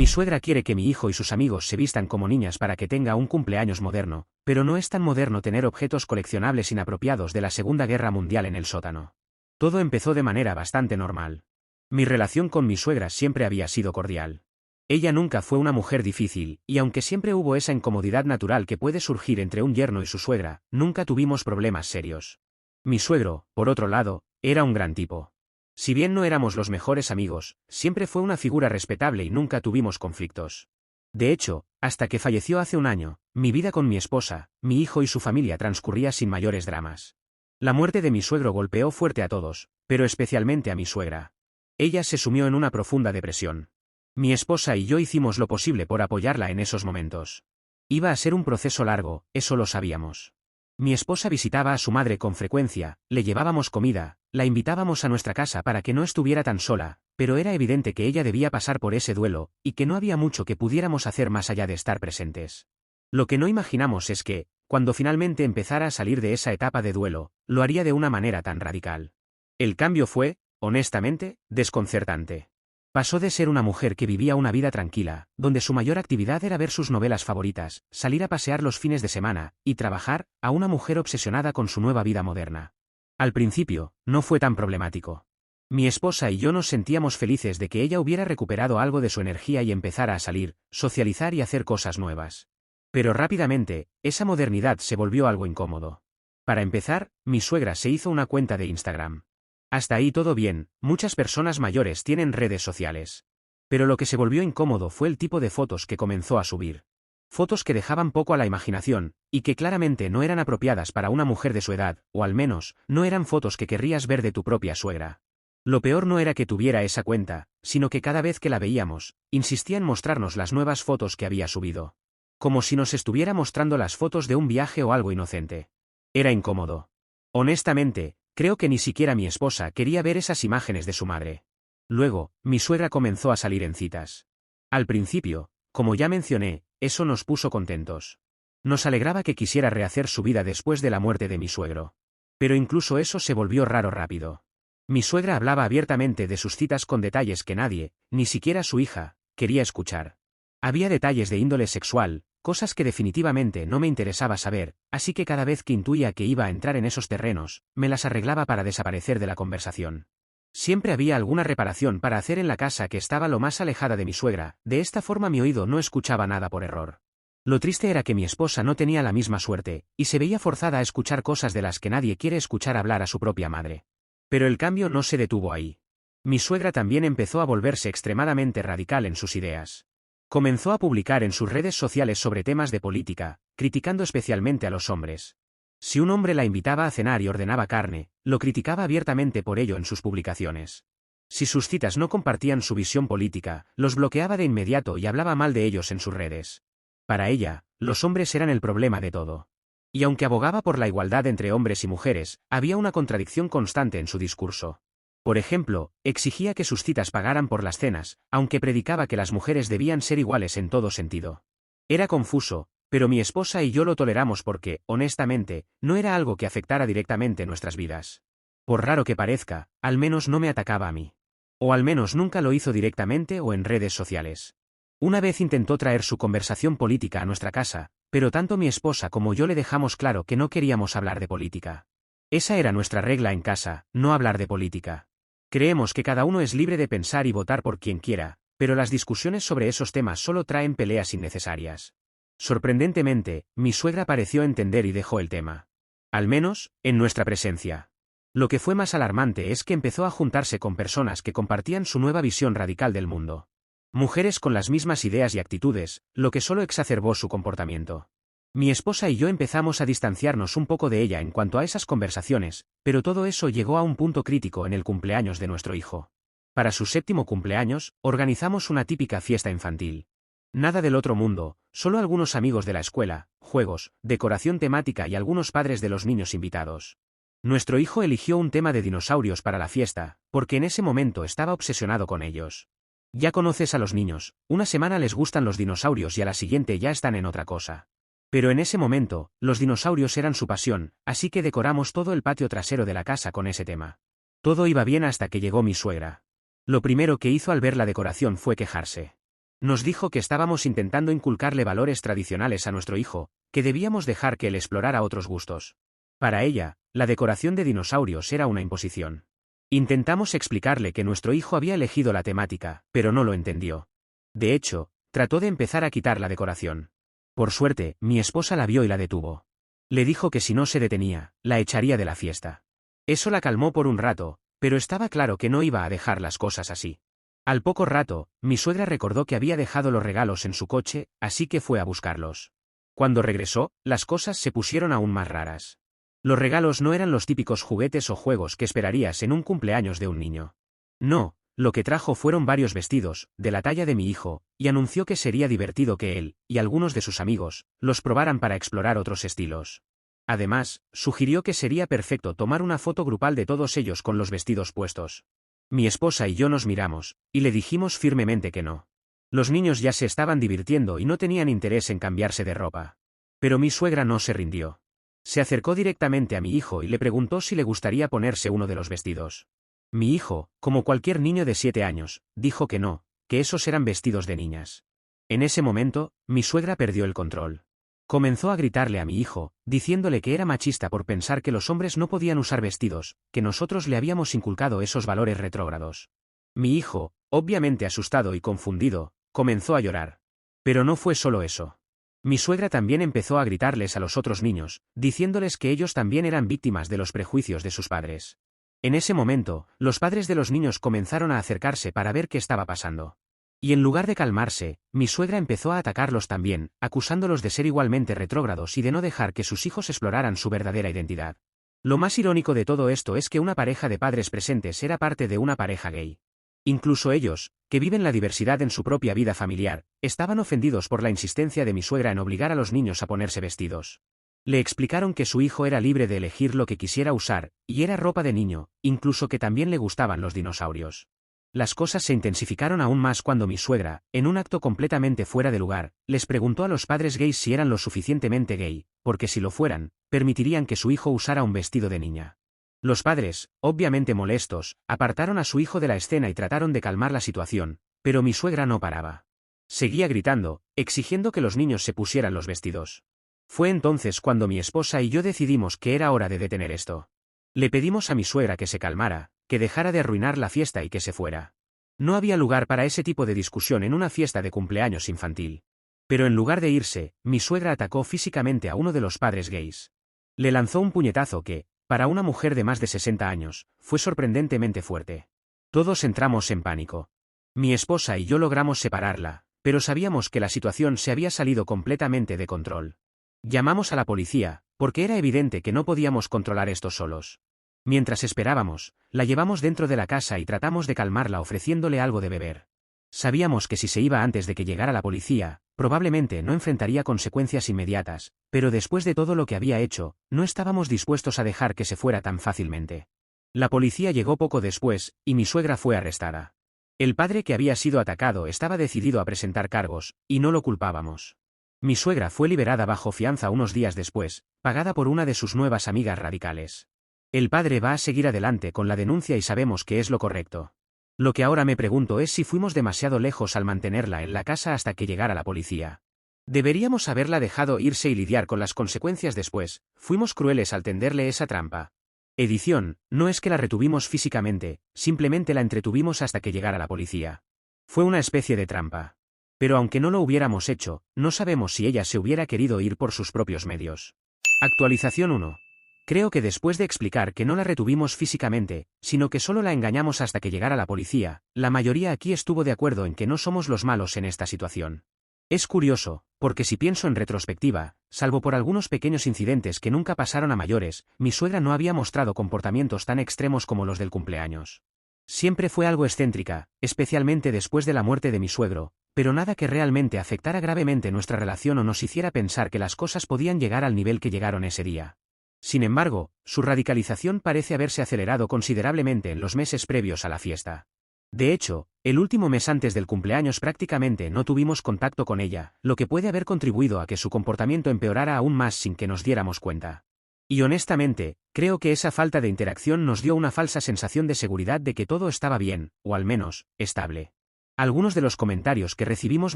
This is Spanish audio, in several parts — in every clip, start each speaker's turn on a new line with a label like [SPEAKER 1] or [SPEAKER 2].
[SPEAKER 1] Mi suegra quiere que mi hijo y sus amigos se vistan como niñas para que tenga un cumpleaños moderno, pero no es tan moderno tener objetos coleccionables inapropiados de la Segunda Guerra Mundial en el sótano. Todo empezó de manera bastante normal. Mi relación con mi suegra siempre había sido cordial. Ella nunca fue una mujer difícil, y aunque siempre hubo esa incomodidad natural que puede surgir entre un yerno y su suegra, nunca tuvimos problemas serios. Mi suegro, por otro lado, era un gran tipo. Si bien no éramos los mejores amigos, siempre fue una figura respetable y nunca tuvimos conflictos. De hecho, hasta que falleció hace un año, mi vida con mi esposa, mi hijo y su familia transcurría sin mayores dramas. La muerte de mi suegro golpeó fuerte a todos, pero especialmente a mi suegra. Ella se sumió en una profunda depresión. Mi esposa y yo hicimos lo posible por apoyarla en esos momentos. Iba a ser un proceso largo, eso lo sabíamos. Mi esposa visitaba a su madre con frecuencia, le llevábamos comida, la invitábamos a nuestra casa para que no estuviera tan sola, pero era evidente que ella debía pasar por ese duelo, y que no había mucho que pudiéramos hacer más allá de estar presentes. Lo que no imaginamos es que, cuando finalmente empezara a salir de esa etapa de duelo, lo haría de una manera tan radical. El cambio fue, honestamente, desconcertante. Pasó de ser una mujer que vivía una vida tranquila, donde su mayor actividad era ver sus novelas favoritas, salir a pasear los fines de semana, y trabajar, a una mujer obsesionada con su nueva vida moderna. Al principio, no fue tan problemático. Mi esposa y yo nos sentíamos felices de que ella hubiera recuperado algo de su energía y empezara a salir, socializar y hacer cosas nuevas. Pero rápidamente, esa modernidad se volvió algo incómodo. Para empezar, mi suegra se hizo una cuenta de Instagram. Hasta ahí todo bien, muchas personas mayores tienen redes sociales. Pero lo que se volvió incómodo fue el tipo de fotos que comenzó a subir. Fotos que dejaban poco a la imaginación, y que claramente no eran apropiadas para una mujer de su edad, o al menos, no eran fotos que querrías ver de tu propia suegra. Lo peor no era que tuviera esa cuenta, sino que cada vez que la veíamos, insistía en mostrarnos las nuevas fotos que había subido. Como si nos estuviera mostrando las fotos de un viaje o algo inocente. Era incómodo. Honestamente, creo que ni siquiera mi esposa quería ver esas imágenes de su madre. Luego, mi suegra comenzó a salir en citas. Al principio, como ya mencioné, eso nos puso contentos. Nos alegraba que quisiera rehacer su vida después de la muerte de mi suegro. Pero incluso eso se volvió raro rápido. Mi suegra hablaba abiertamente de sus citas con detalles que nadie, ni siquiera su hija, quería escuchar. Había detalles de índole sexual, cosas que definitivamente no me interesaba saber, así que cada vez que intuía que iba a entrar en esos terrenos, me las arreglaba para desaparecer de la conversación. Siempre había alguna reparación para hacer en la casa que estaba lo más alejada de mi suegra, de esta forma mi oído no escuchaba nada por error. Lo triste era que mi esposa no tenía la misma suerte, y se veía forzada a escuchar cosas de las que nadie quiere escuchar hablar a su propia madre. Pero el cambio no se detuvo ahí. Mi suegra también empezó a volverse extremadamente radical en sus ideas. Comenzó a publicar en sus redes sociales sobre temas de política, criticando especialmente a los hombres. Si un hombre la invitaba a cenar y ordenaba carne, lo criticaba abiertamente por ello en sus publicaciones. Si sus citas no compartían su visión política, los bloqueaba de inmediato y hablaba mal de ellos en sus redes. Para ella, los hombres eran el problema de todo. Y aunque abogaba por la igualdad entre hombres y mujeres, había una contradicción constante en su discurso. Por ejemplo, exigía que sus citas pagaran por las cenas, aunque predicaba que las mujeres debían ser iguales en todo sentido. Era confuso, pero mi esposa y yo lo toleramos porque, honestamente, no era algo que afectara directamente nuestras vidas. Por raro que parezca, al menos no me atacaba a mí. O al menos nunca lo hizo directamente o en redes sociales. Una vez intentó traer su conversación política a nuestra casa, pero tanto mi esposa como yo le dejamos claro que no queríamos hablar de política. Esa era nuestra regla en casa, no hablar de política. Creemos que cada uno es libre de pensar y votar por quien quiera, pero las discusiones sobre esos temas solo traen peleas innecesarias. Sorprendentemente, mi suegra pareció entender y dejó el tema. Al menos, en nuestra presencia. Lo que fue más alarmante es que empezó a juntarse con personas que compartían su nueva visión radical del mundo. Mujeres con las mismas ideas y actitudes, lo que solo exacerbó su comportamiento. Mi esposa y yo empezamos a distanciarnos un poco de ella en cuanto a esas conversaciones, pero todo eso llegó a un punto crítico en el cumpleaños de nuestro hijo. Para su 7º cumpleaños, organizamos una típica fiesta infantil. Nada del otro mundo, solo algunos amigos de la escuela, juegos, decoración temática y algunos padres de los niños invitados. Nuestro hijo eligió un tema de dinosaurios para la fiesta, porque en ese momento estaba obsesionado con ellos. Ya conoces a los niños, una semana les gustan los dinosaurios y a la siguiente ya están en otra cosa. Pero en ese momento, los dinosaurios eran su pasión, así que decoramos todo el patio trasero de la casa con ese tema. Todo iba bien hasta que llegó mi suegra. Lo primero que hizo al ver la decoración fue quejarse. Nos dijo que estábamos intentando inculcarle valores tradicionales a nuestro hijo, que debíamos dejar que él explorara otros gustos. Para ella, la decoración de dinosaurios era una imposición. Intentamos explicarle que nuestro hijo había elegido la temática, pero no lo entendió. De hecho, trató de empezar a quitar la decoración. Por suerte, mi esposa la vio y la detuvo. Le dijo que si no se detenía, la echaría de la fiesta. Eso la calmó por un rato, pero estaba claro que no iba a dejar las cosas así. Al poco rato, mi suegra recordó que había dejado los regalos en su coche, así que fue a buscarlos. Cuando regresó, las cosas se pusieron aún más raras. Los regalos no eran los típicos juguetes o juegos que esperarías en un cumpleaños de un niño. No, lo que trajo fueron varios vestidos, de la talla de mi hijo, y anunció que sería divertido que él, y algunos de sus amigos, los probaran para explorar otros estilos. Además, sugirió que sería perfecto tomar una foto grupal de todos ellos con los vestidos puestos. Mi esposa y yo nos miramos, y le dijimos firmemente que no. Los niños ya se estaban divirtiendo y no tenían interés en cambiarse de ropa. Pero mi suegra no se rindió. Se acercó directamente a mi hijo y le preguntó si le gustaría ponerse uno de los vestidos. Mi hijo, como cualquier niño de 7 años, dijo que no, que esos eran vestidos de niñas. En ese momento, mi suegra perdió el control. Comenzó a gritarle a mi hijo, diciéndole que era machista por pensar que los hombres no podían usar vestidos, que nosotros le habíamos inculcado esos valores retrógrados. Mi hijo, obviamente asustado y confundido, comenzó a llorar. Pero no fue solo eso. Mi suegra también empezó a gritarles a los otros niños, diciéndoles que ellos también eran víctimas de los prejuicios de sus padres. En ese momento, los padres de los niños comenzaron a acercarse para ver qué estaba pasando. Y en lugar de calmarse, mi suegra empezó a atacarlos también, acusándolos de ser igualmente retrógrados y de no dejar que sus hijos exploraran su verdadera identidad. Lo más irónico de todo esto es que una pareja de padres presentes era parte de una pareja gay. Incluso ellos, que viven la diversidad en su propia vida familiar, estaban ofendidos por la insistencia de mi suegra en obligar a los niños a ponerse vestidos. Le explicaron que su hijo era libre de elegir lo que quisiera usar, y era ropa de niño, incluso que también le gustaban los dinosaurios. Las cosas se intensificaron aún más cuando mi suegra, en un acto completamente fuera de lugar, les preguntó a los padres gays si eran lo suficientemente gay, porque si lo fueran, permitirían que su hijo usara un vestido de niña. Los padres, obviamente molestos, apartaron a su hijo de la escena y trataron de calmar la situación, pero mi suegra no paraba. Seguía gritando, exigiendo que los niños se pusieran los vestidos. Fue entonces cuando mi esposa y yo decidimos que era hora de detener esto. Le pedimos a mi suegra que se calmara, que dejara de arruinar la fiesta y que se fuera. No había lugar para ese tipo de discusión en una fiesta de cumpleaños infantil. Pero en lugar de irse, mi suegra atacó físicamente a uno de los padres gays. Le lanzó un puñetazo que, para una mujer de más de 60 años, fue sorprendentemente fuerte. Todos entramos en pánico. Mi esposa y yo logramos separarla, pero sabíamos que la situación se había salido completamente de control. Llamamos a la policía, porque era evidente que no podíamos controlar esto solos. Mientras esperábamos, la llevamos dentro de la casa y tratamos de calmarla ofreciéndole algo de beber. Sabíamos que si se iba antes de que llegara la policía, probablemente no enfrentaría consecuencias inmediatas, pero después de todo lo que había hecho, no estábamos dispuestos a dejar que se fuera tan fácilmente. La policía llegó poco después, y mi suegra fue arrestada. El padre que había sido atacado estaba decidido a presentar cargos, y no lo culpábamos. Mi suegra fue liberada bajo fianza unos días después, pagada por una de sus nuevas amigas radicales. El padre va a seguir adelante con la denuncia y sabemos que es lo correcto. Lo que ahora me pregunto es si fuimos demasiado lejos al mantenerla en la casa hasta que llegara la policía. Deberíamos haberla dejado irse y lidiar con las consecuencias después, fuimos crueles al tenderle esa trampa. Edición, no es que la retuvimos físicamente, simplemente la entretuvimos hasta que llegara la policía. Fue una especie de trampa. Pero aunque no lo hubiéramos hecho, no sabemos si ella se hubiera querido ir por sus propios medios. Actualización 1. Creo que después de explicar que no la retuvimos físicamente, sino que solo la engañamos hasta que llegara la policía, la mayoría aquí estuvo de acuerdo en que no somos los malos en esta situación. Es curioso, porque si pienso en retrospectiva, salvo por algunos pequeños incidentes que nunca pasaron a mayores, mi suegra no había mostrado comportamientos tan extremos como los del cumpleaños. Siempre fue algo excéntrica, especialmente después de la muerte de mi suegro, pero nada que realmente afectara gravemente nuestra relación o nos hiciera pensar que las cosas podían llegar al nivel que llegaron ese día. Sin embargo, su radicalización parece haberse acelerado considerablemente en los meses previos a la fiesta. De hecho, el último mes antes del cumpleaños prácticamente no tuvimos contacto con ella, lo que puede haber contribuido a que su comportamiento empeorara aún más sin que nos diéramos cuenta. Y honestamente, creo que esa falta de interacción nos dio una falsa sensación de seguridad de que todo estaba bien, o al menos, estable. Algunos de los comentarios que recibimos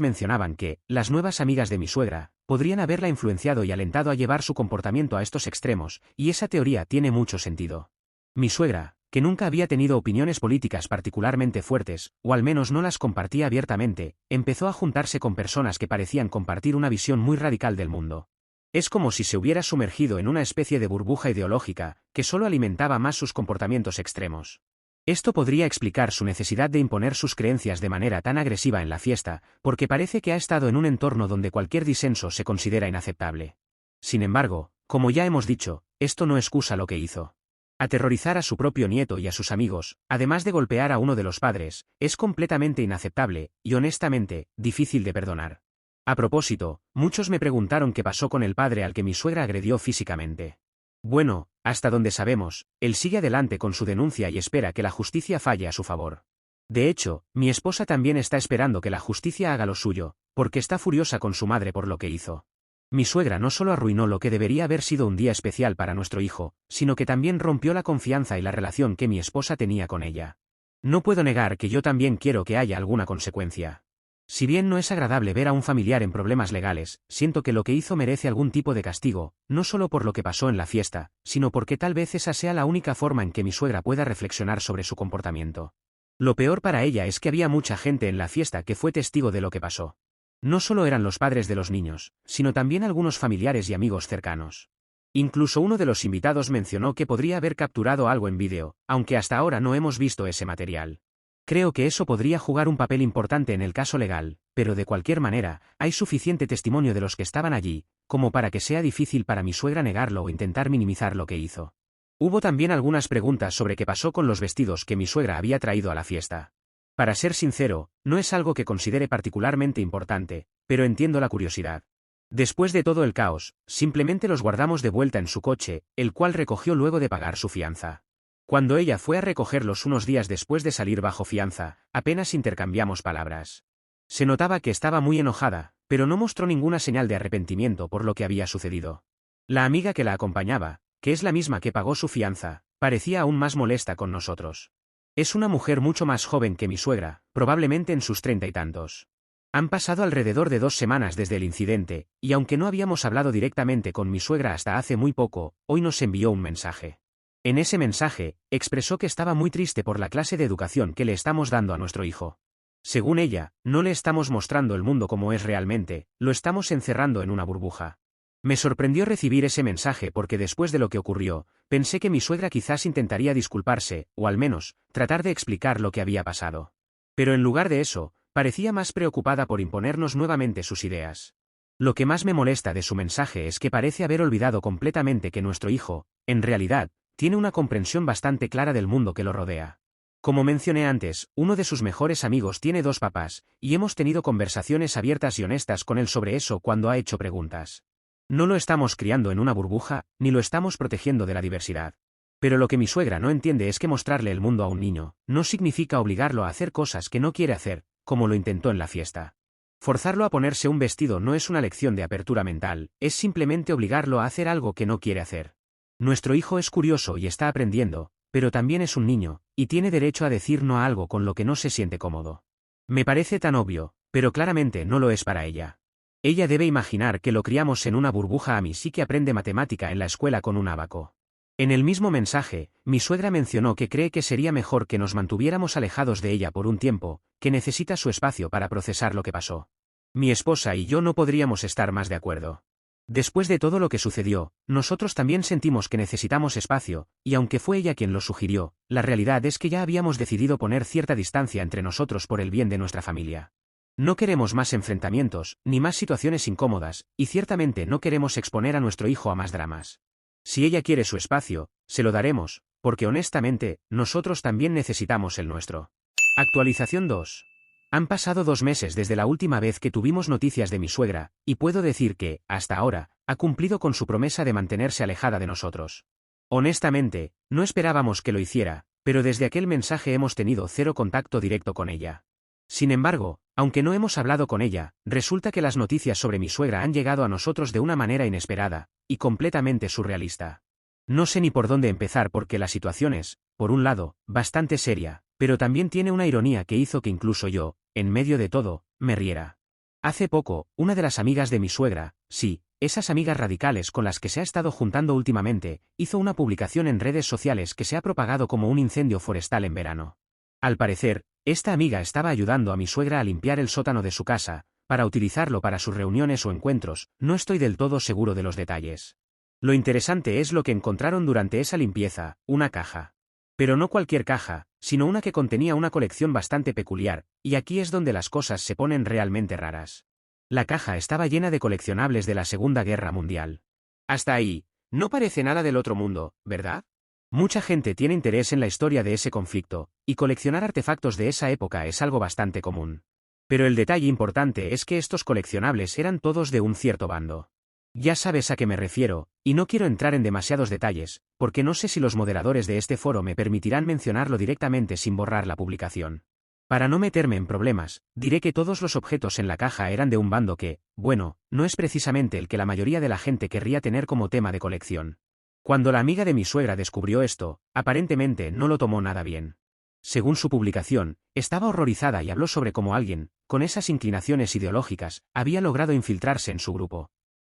[SPEAKER 1] mencionaban que las nuevas amigas de mi suegra podrían haberla influenciado y alentado a llevar su comportamiento a estos extremos, y esa teoría tiene mucho sentido. Mi suegra, que nunca había tenido opiniones políticas particularmente fuertes, o al menos no las compartía abiertamente, empezó a juntarse con personas que parecían compartir una visión muy radical del mundo. Es como si se hubiera sumergido en una especie de burbuja ideológica, que solo alimentaba más sus comportamientos extremos. Esto podría explicar su necesidad de imponer sus creencias de manera tan agresiva en la fiesta, porque parece que ha estado en un entorno donde cualquier disenso se considera inaceptable. Sin embargo, como ya hemos dicho, esto no excusa lo que hizo. Aterrorizar a su propio nieto y a sus amigos, además de golpear a uno de los padres, es completamente inaceptable, y honestamente, difícil de perdonar. A propósito, muchos me preguntaron qué pasó con el padre al que mi suegra agredió físicamente. Bueno, hasta donde sabemos, él sigue adelante con su denuncia y espera que la justicia falle a su favor. De hecho, mi esposa también está esperando que la justicia haga lo suyo, porque está furiosa con su madre por lo que hizo. Mi suegra no solo arruinó lo que debería haber sido un día especial para nuestro hijo, sino que también rompió la confianza y la relación que mi esposa tenía con ella. No puedo negar que yo también quiero que haya alguna consecuencia. Si bien no es agradable ver a un familiar en problemas legales, siento que lo que hizo merece algún tipo de castigo, no solo por lo que pasó en la fiesta, sino porque tal vez esa sea la única forma en que mi suegra pueda reflexionar sobre su comportamiento. Lo peor para ella es que había mucha gente en la fiesta que fue testigo de lo que pasó. No solo eran los padres de los niños, sino también algunos familiares y amigos cercanos. Incluso uno de los invitados mencionó que podría haber capturado algo en vídeo, aunque hasta ahora no hemos visto ese material. Creo que eso podría jugar un papel importante en el caso legal, pero de cualquier manera, hay suficiente testimonio de los que estaban allí, como para que sea difícil para mi suegra negarlo o intentar minimizar lo que hizo. Hubo también algunas preguntas sobre qué pasó con los vestidos que mi suegra había traído a la fiesta. Para ser sincero, no es algo que considere particularmente importante, pero entiendo la curiosidad. Después de todo el caos, simplemente los guardamos de vuelta en su coche, el cual recogió luego de pagar su fianza. Cuando ella fue a recogerlos unos días después de salir bajo fianza, apenas intercambiamos palabras. Se notaba que estaba muy enojada, pero no mostró ninguna señal de arrepentimiento por lo que había sucedido. La amiga que la acompañaba, que es la misma que pagó su fianza, parecía aún más molesta con nosotros. Es una mujer mucho más joven que mi suegra, probablemente en sus 30 y tantos. Han pasado alrededor de 2 semanas desde el incidente, y aunque no habíamos hablado directamente con mi suegra hasta hace muy poco, hoy nos envió un mensaje. En ese mensaje, expresó que estaba muy triste por la clase de educación que le estamos dando a nuestro hijo. Según ella, no le estamos mostrando el mundo como es realmente, lo estamos encerrando en una burbuja. Me sorprendió recibir ese mensaje porque después de lo que ocurrió, pensé que mi suegra quizás intentaría disculparse, o al menos, tratar de explicar lo que había pasado. Pero en lugar de eso, parecía más preocupada por imponernos nuevamente sus ideas. Lo que más me molesta de su mensaje es que parece haber olvidado completamente que nuestro hijo, en realidad, tiene una comprensión bastante clara del mundo que lo rodea. Como mencioné antes, uno de sus mejores amigos tiene 2 papás, y hemos tenido conversaciones abiertas y honestas con él sobre eso cuando ha hecho preguntas. No lo estamos criando en una burbuja, ni lo estamos protegiendo de la diversidad. Pero lo que mi suegra no entiende es que mostrarle el mundo a un niño no significa obligarlo a hacer cosas que no quiere hacer, como lo intentó en la fiesta. Forzarlo a ponerse un vestido no es una lección de apertura mental, es simplemente obligarlo a hacer algo que no quiere hacer. Nuestro hijo es curioso y está aprendiendo, pero también es un niño, y tiene derecho a decir no a algo con lo que no se siente cómodo. Me parece tan obvio, pero claramente no lo es para ella. Ella debe imaginar que lo criamos en una burbuja. A mí sí que aprende matemática en la escuela con un abaco. En el mismo mensaje, mi suegra mencionó que cree que sería mejor que nos mantuviéramos alejados de ella por un tiempo, que necesita su espacio para procesar lo que pasó. Mi esposa y yo no podríamos estar más de acuerdo. Después de todo lo que sucedió, nosotros también sentimos que necesitamos espacio, y aunque fue ella quien lo sugirió, la realidad es que ya habíamos decidido poner cierta distancia entre nosotros por el bien de nuestra familia. No queremos más enfrentamientos, ni más situaciones incómodas, y ciertamente no queremos exponer a nuestro hijo a más dramas. Si ella quiere su espacio, se lo daremos, porque honestamente, nosotros también necesitamos el nuestro. Actualización 2. Han pasado 2 meses desde la última vez que tuvimos noticias de mi suegra, y puedo decir que, hasta ahora, ha cumplido con su promesa de mantenerse alejada de nosotros. Honestamente, no esperábamos que lo hiciera, pero desde aquel mensaje hemos tenido 0 contacto directo con ella. Sin embargo, aunque no hemos hablado con ella, resulta que las noticias sobre mi suegra han llegado a nosotros de una manera inesperada, y completamente surrealista. No sé ni por dónde empezar porque la situación es, por un lado, bastante seria, pero también tiene una ironía que hizo que incluso yo, en medio de todo, me riera. Hace poco, una de las amigas de mi suegra, sí, esas amigas radicales con las que se ha estado juntando últimamente, hizo una publicación en redes sociales que se ha propagado como un incendio forestal en verano. Al parecer, esta amiga estaba ayudando a mi suegra a limpiar el sótano de su casa, para utilizarlo para sus reuniones o encuentros, no estoy del todo seguro de los detalles. Lo interesante es lo que encontraron durante esa limpieza, una caja. Pero no cualquier caja, sino una que contenía una colección bastante peculiar, y aquí es donde las cosas se ponen realmente raras. La caja estaba llena de coleccionables de la Segunda Guerra Mundial. Hasta ahí, no parece nada del otro mundo, ¿verdad? Mucha gente tiene interés en la historia de ese conflicto, y coleccionar artefactos de esa época es algo bastante común. Pero el detalle importante es que estos coleccionables eran todos de un cierto bando. Ya sabes a qué me refiero, y no quiero entrar en demasiados detalles, porque no sé si los moderadores de este foro me permitirán mencionarlo directamente sin borrar la publicación. Para no meterme en problemas, diré que todos los objetos en la caja eran de un bando que, bueno, no es precisamente el que la mayoría de la gente querría tener como tema de colección. Cuando la amiga de mi suegra descubrió esto, aparentemente no lo tomó nada bien. Según su publicación, estaba horrorizada y habló sobre cómo alguien, con esas inclinaciones ideológicas, había logrado infiltrarse en su grupo.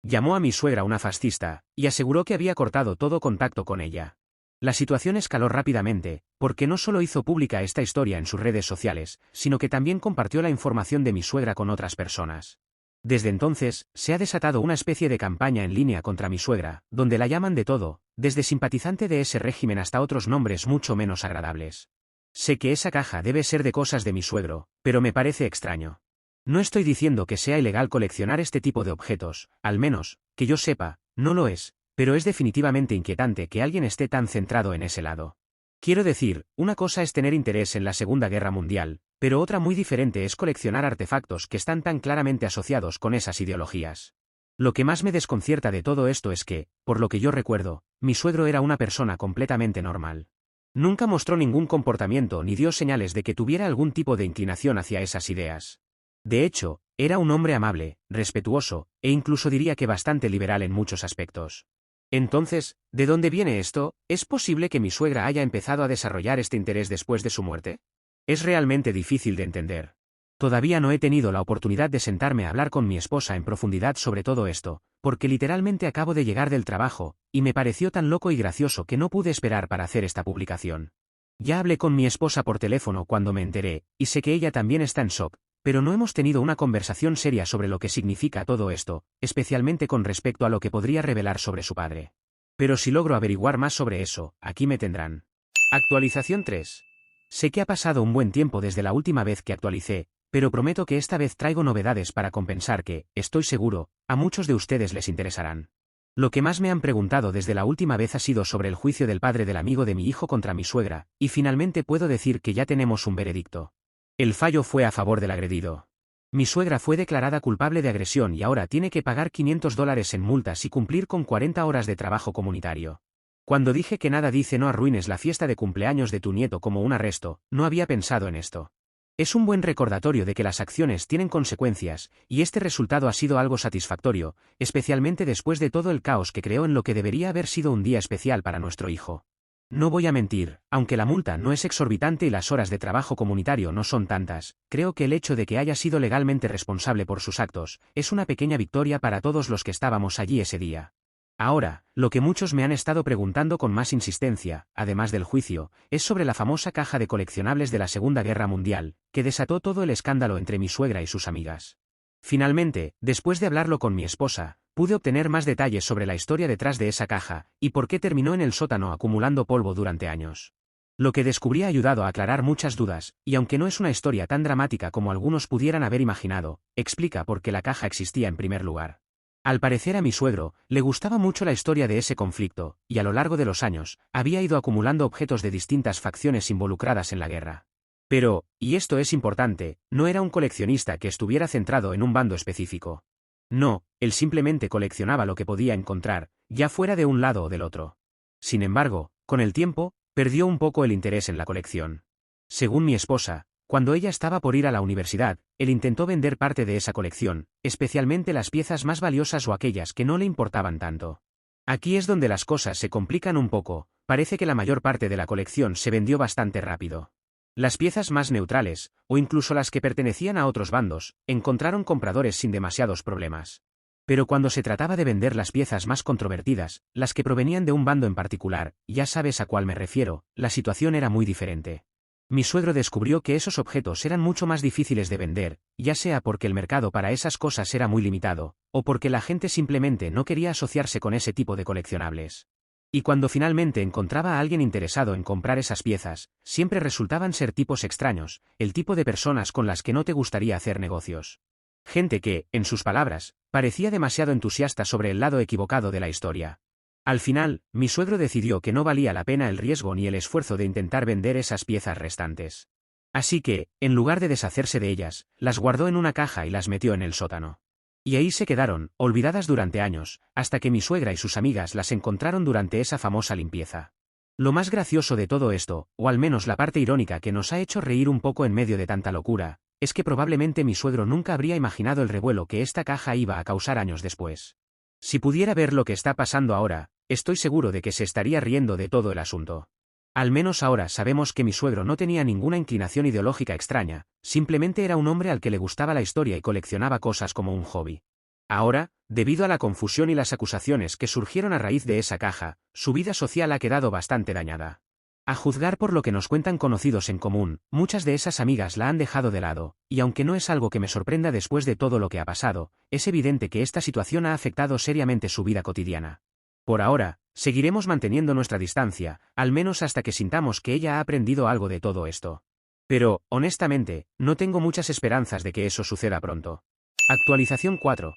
[SPEAKER 1] Llamó a mi suegra una fascista, y aseguró que había cortado todo contacto con ella. La situación escaló rápidamente, porque no solo hizo pública esta historia en sus redes sociales, sino que también compartió la información de mi suegra con otras personas. Desde entonces, se ha desatado una especie de campaña en línea contra mi suegra, donde la llaman de todo, desde simpatizante de ese régimen hasta otros nombres mucho menos agradables. Sé que esa caja debe ser de cosas de mi suegro, pero me parece extraño. No estoy diciendo que sea ilegal coleccionar este tipo de objetos, al menos, que yo sepa, no lo es, pero es definitivamente inquietante que alguien esté tan centrado en ese lado. Quiero decir, una cosa es tener interés en la Segunda Guerra Mundial, pero otra muy diferente es coleccionar artefactos que están tan claramente asociados con esas ideologías. Lo que más me desconcierta de todo esto es que, por lo que yo recuerdo, mi suegro era una persona completamente normal. Nunca mostró ningún comportamiento ni dio señales de que tuviera algún tipo de inclinación hacia esas ideas. De hecho, era un hombre amable, respetuoso, e incluso diría que bastante liberal en muchos aspectos. Entonces, ¿de dónde viene esto? ¿Es posible que mi suegra haya empezado a desarrollar este interés después de su muerte? Es realmente difícil de entender. Todavía no he tenido la oportunidad de sentarme a hablar con mi esposa en profundidad sobre todo esto, porque literalmente acabo de llegar del trabajo, y me pareció tan loco y gracioso que no pude esperar para hacer esta publicación. Ya hablé con mi esposa por teléfono cuando me enteré, y sé que ella también está en shock, pero no hemos tenido una conversación seria sobre lo que significa todo esto, especialmente con respecto a lo que podría revelar sobre su padre. Pero si logro averiguar más sobre eso, aquí me tendrán. Actualización 3. Sé que ha pasado un buen tiempo desde la última vez que actualicé, pero prometo que esta vez traigo novedades para compensar que, estoy seguro, a muchos de ustedes les interesarán. Lo que más me han preguntado desde la última vez ha sido sobre el juicio del padre del amigo de mi hijo contra mi suegra, y finalmente puedo decir que ya tenemos un veredicto. El fallo fue a favor del agredido. Mi suegra fue declarada culpable de agresión y ahora tiene que pagar $500 en multas y cumplir con 40 horas de trabajo comunitario. Cuando dije que nada dice no arruines la fiesta de cumpleaños de tu nieto como un arresto, no había pensado en esto. Es un buen recordatorio de que las acciones tienen consecuencias, y este resultado ha sido algo satisfactorio, especialmente después de todo el caos que creó en lo que debería haber sido un día especial para nuestro hijo. No voy a mentir, aunque la multa no es exorbitante y las horas de trabajo comunitario no son tantas, creo que el hecho de que haya sido legalmente responsable por sus actos, es una pequeña victoria para todos los que estábamos allí ese día. Ahora, lo que muchos me han estado preguntando con más insistencia, además del juicio, es sobre la famosa caja de coleccionables de la Segunda Guerra Mundial, que desató todo el escándalo entre mi suegra y sus amigas. Finalmente, después de hablarlo con mi esposa, pude obtener más detalles sobre la historia detrás de esa caja, y por qué terminó en el sótano acumulando polvo durante años. Lo que descubrí ha ayudado a aclarar muchas dudas, y aunque no es una historia tan dramática como algunos pudieran haber imaginado, explica por qué la caja existía en primer lugar. Al parecer a mi suegro, le gustaba mucho la historia de ese conflicto, y a lo largo de los años, había ido acumulando objetos de distintas facciones involucradas en la guerra. Pero, y esto es importante, no era un coleccionista que estuviera centrado en un bando específico. No, él simplemente coleccionaba lo que podía encontrar, ya fuera de un lado o del otro. Sin embargo, con el tiempo, perdió un poco el interés en la colección. Según mi esposa, cuando ella estaba por ir a la universidad, él intentó vender parte de esa colección, especialmente las piezas más valiosas o aquellas que no le importaban tanto. Aquí es donde las cosas se complican un poco, parece que la mayor parte de la colección se vendió bastante rápido. Las piezas más neutrales, o incluso las que pertenecían a otros bandos, encontraron compradores sin demasiados problemas. Pero cuando se trataba de vender las piezas más controvertidas, las que provenían de un bando en particular, ya sabes a cuál me refiero, la situación era muy diferente. Mi suegro descubrió que esos objetos eran mucho más difíciles de vender, ya sea porque el mercado para esas cosas era muy limitado, o porque la gente simplemente no quería asociarse con ese tipo de coleccionables. Y cuando finalmente encontraba a alguien interesado en comprar esas piezas, siempre resultaban ser tipos extraños, el tipo de personas con las que no te gustaría hacer negocios. Gente que, en sus palabras, parecía demasiado entusiasta sobre el lado equivocado de la historia. Al final, mi suegro decidió que no valía la pena el riesgo ni el esfuerzo de intentar vender esas piezas restantes. Así que, en lugar de deshacerse de ellas, las guardó en una caja y las metió en el sótano. Y ahí se quedaron, olvidadas durante años, hasta que mi suegra y sus amigas las encontraron durante esa famosa limpieza. Lo más gracioso de todo esto, o al menos la parte irónica que nos ha hecho reír un poco en medio de tanta locura, es que probablemente mi suegro nunca habría imaginado el revuelo que esta caja iba a causar años después. Si pudiera ver lo que está pasando ahora, estoy seguro de que se estaría riendo de todo el asunto. Al menos ahora sabemos que mi suegro no tenía ninguna inclinación ideológica extraña, simplemente era un hombre al que le gustaba la historia y coleccionaba cosas como un hobby. Ahora, debido a la confusión y las acusaciones que surgieron a raíz de esa caja, su vida social ha quedado bastante dañada. A juzgar por lo que nos cuentan conocidos en común, muchas de esas amigas la han dejado de lado, y aunque no es algo que me sorprenda después de todo lo que ha pasado, es evidente que esta situación ha afectado seriamente su vida cotidiana. Por ahora, seguiremos manteniendo nuestra distancia, al menos hasta que sintamos que ella ha aprendido algo de todo esto. Pero, honestamente, no tengo muchas esperanzas de que eso suceda pronto. Actualización 4.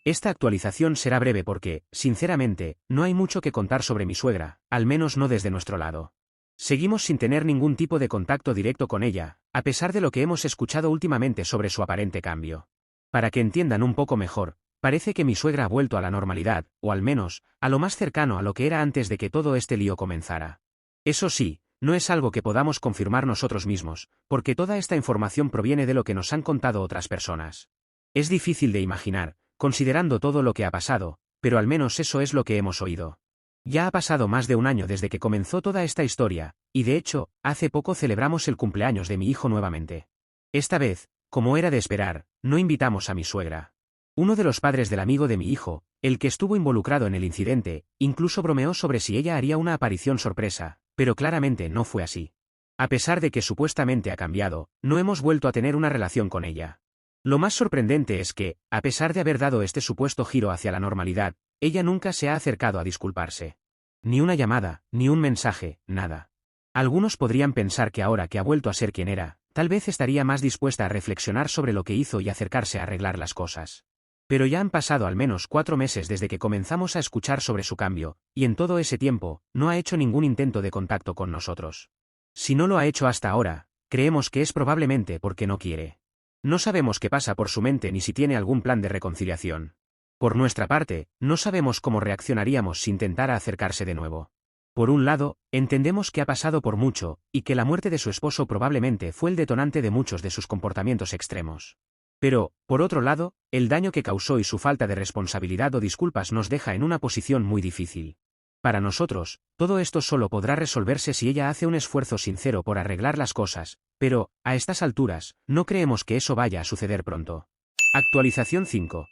[SPEAKER 1] Esta actualización será breve porque, sinceramente, no hay mucho que contar sobre mi suegra, al menos no desde nuestro lado. Seguimos sin tener ningún tipo de contacto directo con ella, a pesar de lo que hemos escuchado últimamente sobre su aparente cambio. Para que entiendan un poco mejor, parece que mi suegra ha vuelto a la normalidad, o al menos, a lo más cercano a lo que era antes de que todo este lío comenzara. Eso sí, no es algo que podamos confirmar nosotros mismos, porque toda esta información proviene de lo que nos han contado otras personas. Es difícil de imaginar, considerando todo lo que ha pasado, pero al menos eso es lo que hemos oído. Ya ha pasado más de un año desde que comenzó toda esta historia, y de hecho, hace poco celebramos el cumpleaños de mi hijo nuevamente. Esta vez, como era de esperar, no invitamos a mi suegra. Uno de los padres del amigo de mi hijo, el que estuvo involucrado en el incidente, incluso bromeó sobre si ella haría una aparición sorpresa, pero claramente no fue así. A pesar de que supuestamente ha cambiado, no hemos vuelto a tener una relación con ella. Lo más sorprendente es que, a pesar de haber dado este supuesto giro hacia la normalidad, ella nunca se ha acercado a disculparse. Ni una llamada, ni un mensaje, nada. Algunos podrían pensar que ahora que ha vuelto a ser quien era, tal vez estaría más dispuesta a reflexionar sobre lo que hizo y acercarse a arreglar las cosas. Pero ya han pasado al menos 4 meses desde que comenzamos a escuchar sobre su cambio, y en todo ese tiempo, no ha hecho ningún intento de contacto con nosotros. Si no lo ha hecho hasta ahora, creemos que es probablemente porque no quiere. No sabemos qué pasa por su mente ni si tiene algún plan de reconciliación. Por nuestra parte, no sabemos cómo reaccionaríamos si intentara acercarse de nuevo. Por un lado, entendemos que ha pasado por mucho, y que la muerte de su esposo probablemente fue el detonante de muchos de sus comportamientos extremos. Pero, por otro lado, el daño que causó y su falta de responsabilidad o disculpas nos deja en una posición muy difícil. Para nosotros, todo esto solo podrá resolverse si ella hace un esfuerzo sincero por arreglar las cosas, pero, a estas alturas, no creemos que eso vaya a suceder pronto. Actualización 5.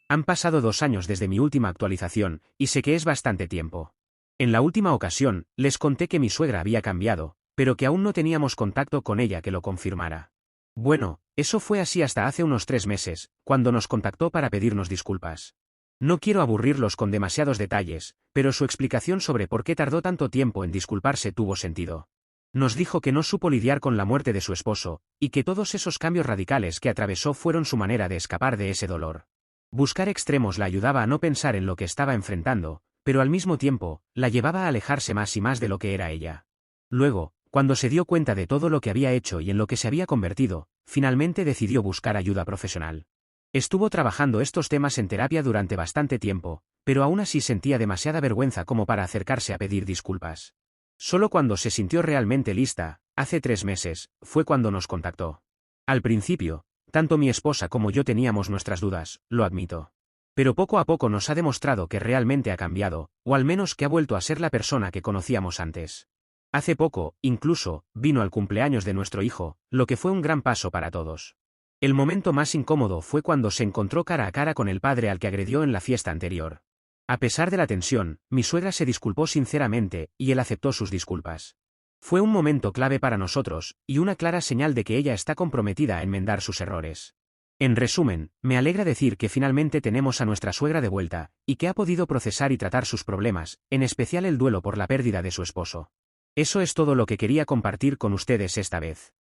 [SPEAKER 1] Han pasado 2 años desde mi última actualización, y sé que es bastante tiempo. En la última ocasión, les conté que mi suegra había cambiado, pero que aún no teníamos contacto con ella que lo confirmara. Bueno, eso fue así hasta hace unos 3 meses, cuando nos contactó para pedirnos disculpas. No quiero aburrirlos con demasiados detalles, pero su explicación sobre por qué tardó tanto tiempo en disculparse tuvo sentido. Nos dijo que no supo lidiar con la muerte de su esposo, y que todos esos cambios radicales que atravesó fueron su manera de escapar de ese dolor. Buscar extremos la ayudaba a no pensar en lo que estaba enfrentando, pero al mismo tiempo, la llevaba a alejarse más y más de lo que era ella. Luego, cuando se dio cuenta de todo lo que había hecho y en lo que se había convertido, finalmente decidió buscar ayuda profesional. Estuvo trabajando estos temas en terapia durante bastante tiempo, pero aún así sentía demasiada vergüenza como para acercarse a pedir disculpas. Solo cuando se sintió realmente lista, hace 3 meses, fue cuando nos contactó. Al principio, tanto mi esposa como yo teníamos nuestras dudas, lo admito. Pero poco a poco nos ha demostrado que realmente ha cambiado, o al menos que ha vuelto a ser la persona que conocíamos antes. Hace poco, incluso, vino al cumpleaños de nuestro hijo, lo que fue un gran paso para todos. El momento más incómodo fue cuando se encontró cara a cara con el padre al que agredió en la fiesta anterior. A pesar de la tensión, mi suegra se disculpó sinceramente, y él aceptó sus disculpas. Fue un momento clave para nosotros, y una clara señal de que ella está comprometida a enmendar sus errores. En resumen, me alegra decir que finalmente tenemos a nuestra suegra de vuelta, y que ha podido procesar y tratar sus problemas, en especial el duelo por la pérdida de su esposo. Eso es todo lo que quería compartir con ustedes esta vez.